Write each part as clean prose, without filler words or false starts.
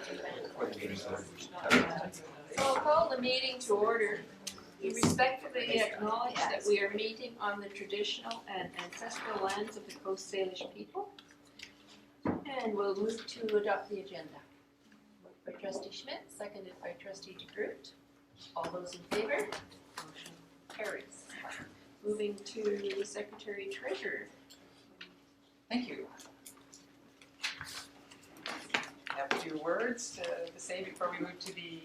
So I'll call the meeting to order. We respectfully acknowledge that we are meeting on the traditional and ancestral lands of the Coast Salish people. And we'll move to adopt the agenda. Moved by Trustee Schmidt, seconded by Trustee DeGroot. All those in favor? Motion carries. Moving to the Secretary Treasurer. Thank you. I have a few words to say before we move to the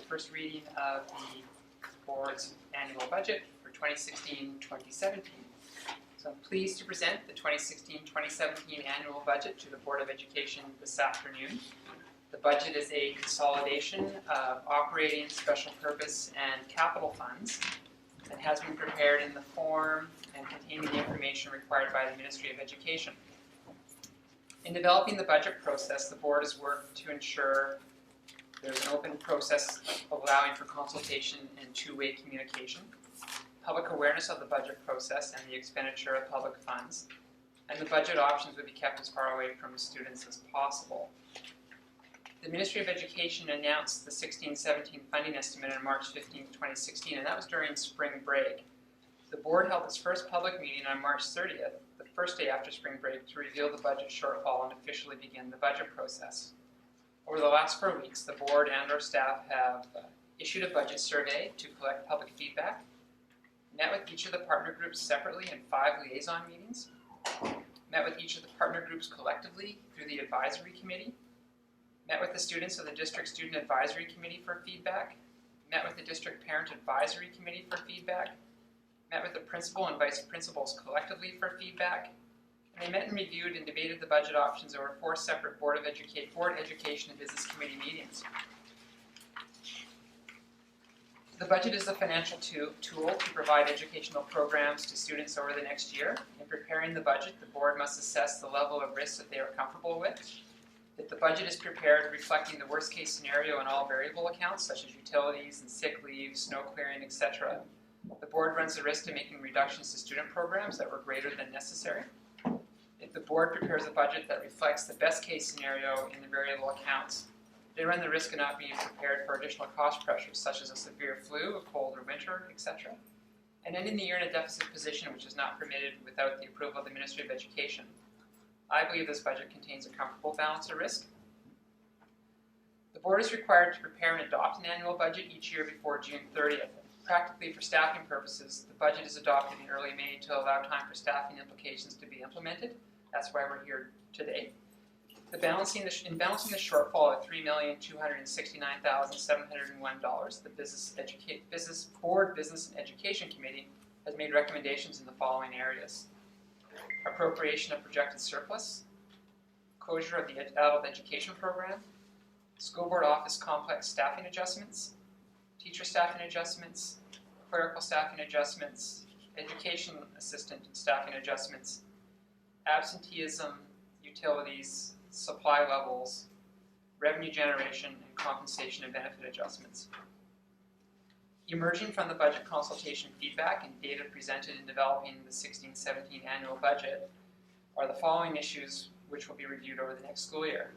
first reading of the board's annual budget for 2016-2017. So I'm pleased to present the 2016-2017 annual budget to the Board of Education this afternoon. The budget is a consolidation of operating, special purpose, and capital funds and has been prepared in the form and containing the information required by the Ministry of Education. In developing the budget process, the board has worked to ensure there's an open process allowing for consultation and two-way communication, public awareness of the budget process and the expenditure of public funds, and the budget options would be kept as far away from students as possible. The Ministry of Education announced the 16-17 funding estimate on March 15, 2016, and that was during spring break. The board held its first public meeting on March 30th, the first day after spring break, to reveal the budget shortfall and officially begin the budget process. Over the last 4 weeks, the board and our staff have issued a budget survey to collect public feedback, met with each of the partner groups separately in 5 liaison meetings, met with each of the partner groups collectively through the advisory committee, met with the students of the District Student Advisory Committee for feedback, met with the District Parent Advisory Committee for feedback, met with the principal and vice principals collectively for feedback, and they met and reviewed and debated the budget options over 4 separate Board Education and Business Committee meetings. The budget is a financial tool to provide educational programs to students over the next year. In preparing the budget, the board must assess the level of risk that they are comfortable with. If the budget is prepared reflecting the worst case scenario in all variable accounts, such as utilities and sick leave, snow clearing, etc., the board runs the risk of making reductions to student programs that were greater than necessary. If the board prepares a budget that reflects the best case scenario in the variable accounts, they run the risk of not being prepared for additional cost pressures, such as a severe flu, a cold or winter, etc., and ending the year in a deficit position which is not permitted without the approval of the Ministry of Education. I believe this budget contains a comfortable balance of risk. The board is required to prepare and adopt an annual budget each year before June 30th. Practically, for staffing purposes, the budget is adopted in early May to allow time for staffing implications to be implemented. That's why we're here today. In balancing the shortfall of $3,269,701, the Board Business and Education Committee has made recommendations in the following areas: appropriation of projected surplus, closure of the adult education program, school board office complex staffing adjustments, teacher staffing adjustments, clerical staffing adjustments, education assistant staffing adjustments, absenteeism, utilities, supply levels, revenue generation, and compensation and benefit adjustments. Emerging from the budget consultation feedback and data presented in developing the 16-17 annual budget are the following issues which will be reviewed over the next school year.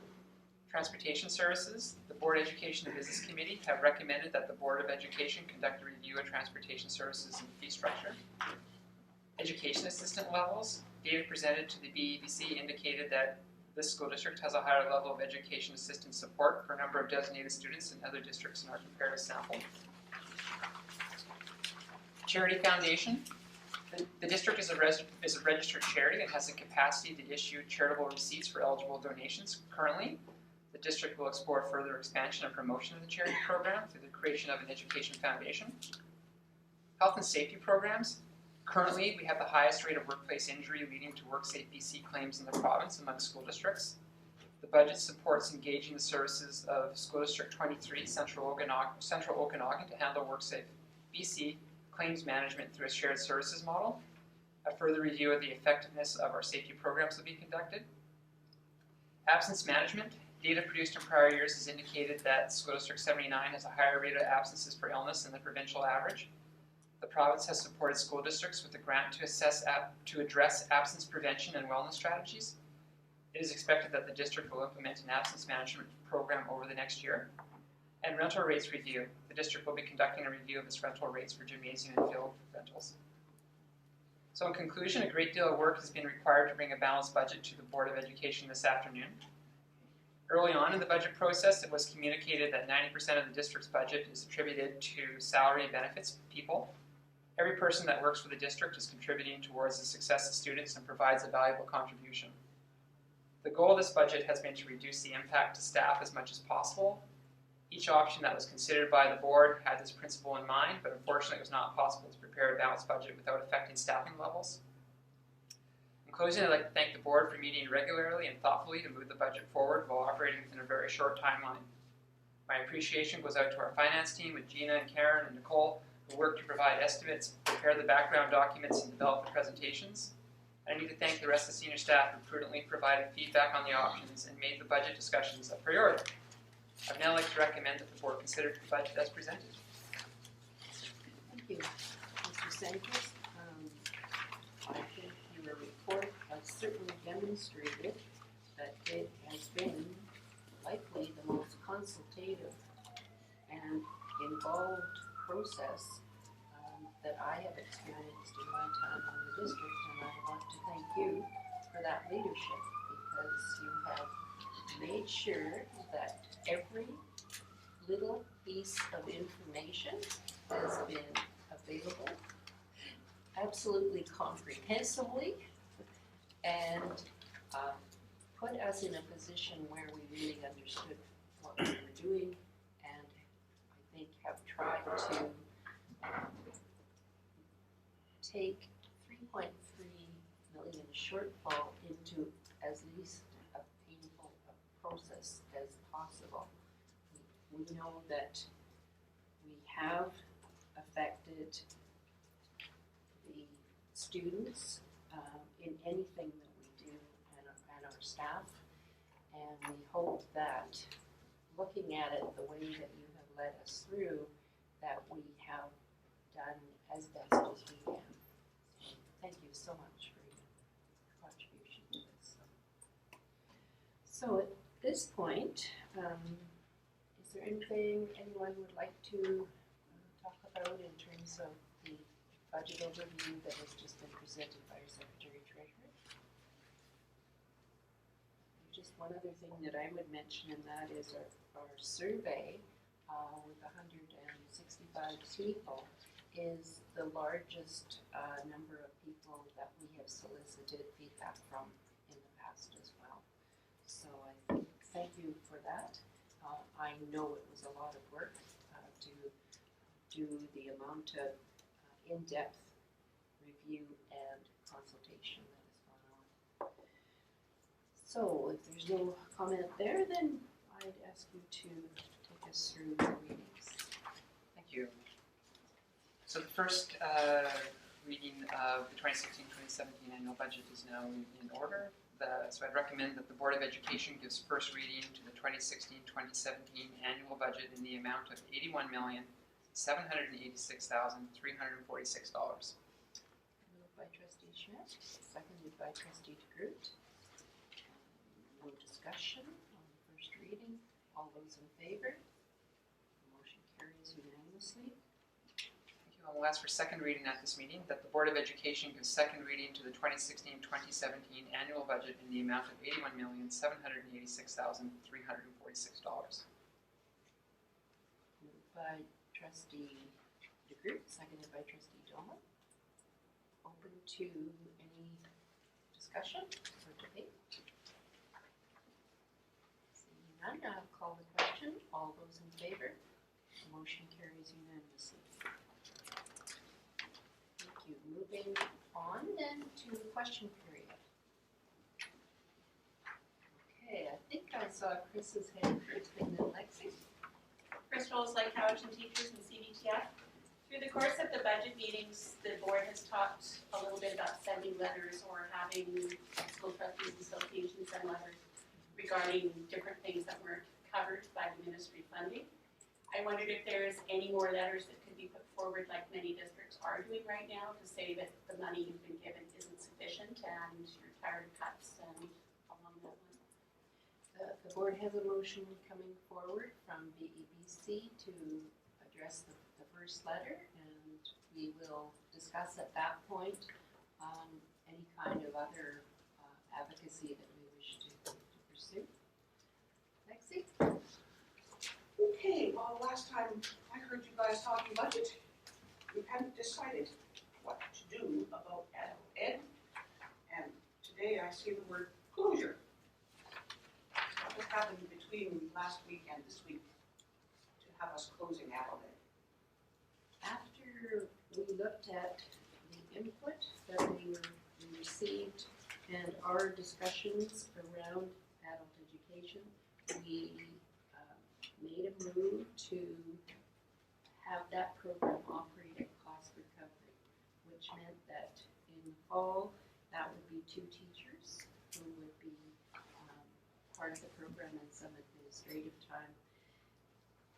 Transportation services. The Board Education and Business Committee have recommended that the Board of Education conduct a review of transportation services and fee structure. Education assistant levels. Data presented to the BEBC indicated that this school district has a higher level of education assistant support per number of designated students than other districts in our comparative sample. Charity Foundation. The district is a registered charity and has the capacity to issue charitable receipts for eligible donations. Currently, the district will explore further expansion and promotion of the charity program through the creation of an education foundation. Health and safety programs. Currently, we have the highest rate of workplace injury leading to WorkSafe BC claims in the province among school districts. The budget supports engaging the services of School District 23, Central Okanagan, to handle WorkSafe BC claims management through a shared services model. A further review of the effectiveness of our safety programs will be conducted. Absence management. Data produced in prior years has indicated that School District 79 has a higher rate of absences for illness than the provincial average. The province has supported school districts with a grant to address absence prevention and wellness strategies. It is expected that the district will implement an absence management program over the next year. And rental rates review. The district will be conducting a review of its rental rates for gymnasium and field rentals. So in conclusion, a great deal of work has been required to bring a balanced budget to the Board of Education this afternoon. Early on in the budget process, it was communicated that 90% of the district's budget is attributed to salary and benefits people. Every person that works for the district is contributing towards the success of students and provides a valuable contribution. The goal of this budget has been to reduce the impact to staff as much as possible. Each option that was considered by the board had this principle in mind, but unfortunately it was not possible to prepare a balanced budget without affecting staffing levels. In closing, I'd like to thank the board for meeting regularly and thoughtfully to move the budget forward while operating within a very short timeline. My appreciation goes out to our finance team with Gina and Karen and Nicole, who worked to provide estimates, prepare the background documents, and develop the presentations. I need to thank the rest of the senior staff who prudently provided feedback on the options and made the budget discussions a priority. I'd now like to recommend that the board consider the budget as presented. Thank you, Mr. Sanchez. I think your report has certainly demonstrated that it has been likely the most consultative and involved process that I have experienced in my time on the district, and I want to thank you for that leadership, because you have made sure that every little piece of information has been available absolutely comprehensively, and put us in a position where we really understood what we were doing, and I think have tried to take 3.3 million shortfall into as least a painful a process as possible. We know that we have affected the students in anything that we do, and our staff, and we hope that looking at it the way that you have led us through, that we have done as best as we can. So thank you so much for your contribution to this. So at this point, is there anything anyone would like to talk about in terms of the budget overview that has just been presented by our Secretary Treasurer? Just one other thing that I would mention, and that is our survey with 165 people is the largest number of people that we have solicited feedback from in the past as well. So I thank you for that. I know it was a lot of work to do the amount of in-depth review and consultation that has gone on. So if there's no comment there, then I'd ask you to take us through the readings. Thank you. So the first reading of the 2016-2017 annual budget is now in order. So I'd recommend that the Board of Education gives first reading to the 2016-2017 annual budget in the amount of $81,786,346. Moved by Trustee Schmidt, seconded by Trustee DeGroot. No discussion on the first reading. All those in favor? The motion carries unanimously. I will ask for second reading at this meeting, that the Board of Education gives second reading to the 2016-2017 annual budget in the amount of $81,786,346. Moved by Trustee DeGroot, seconded by Trustee Doma. Open to any discussion or debate? Seeing none, I'll call the question. All those in favor? The motion carries unanimously. Moving on then to question period. Okay, I think I saw Chris's hand first and then Lexi. Chris Rolls, like Cowichan Teachers and CBTF. Through the course of the budget meetings, the board has talked a little bit about sending letters or having school trustees associations send letters regarding different things that weren't covered by the ministry funding. I wondered if there's any more letters that could be put forward, like many districts are doing right now, to say that the money you've been given isn't sufficient and you're tired of cuts and along that line. The board has a motion coming forward from BEBC to address the first letter, and we will discuss at that point any kind of other advocacy that we wish to pursue. Lexi? Okay, well, last time I heard you guys talking budget, you hadn't decided what to do about adult ed, and today I see the word closure. What has happened between last week and this week to have us closing adult ed? After we looked at the input that we received and our discussions around adult education, we made a move to have that program operate at cost recovery, which meant that in the fall, that would be 2 teachers who would be part of the program and some administrative time.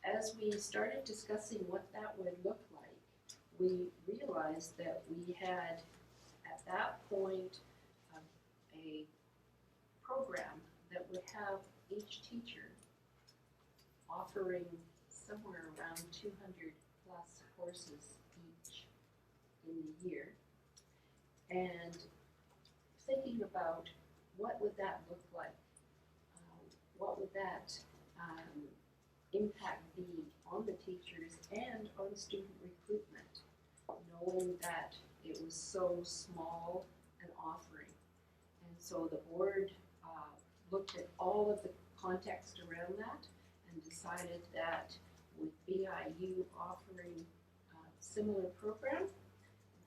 As we started discussing what that would look like, we realized that we had, at that point, a program that would have each teacher offering somewhere around 200 plus courses each in the year. And thinking about what would that look like? What would that impact be on the teachers and on student recruitment, knowing that it was so small an offering. And so the board looked at all of the context around that and decided that with BIU offering a similar program,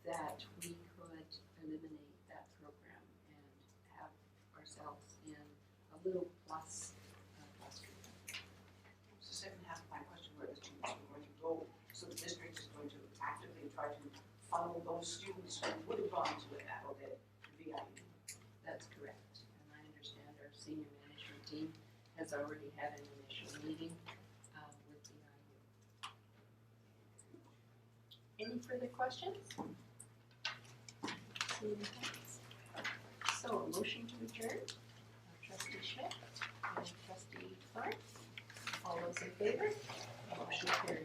that we could eliminate that program and have ourselves in a little plus classroom. So the second half of my question, where the students are going to go, so the district is going to actively try to funnel those students who would have gone to an adult ed to VIU. That's correct. And I understand our senior management team has already had an initial meeting with BIU. Any further questions? Seeing none. So a motion to adjourn, trustee Schmidt and trustee Clark. All those in favor? Motion carries.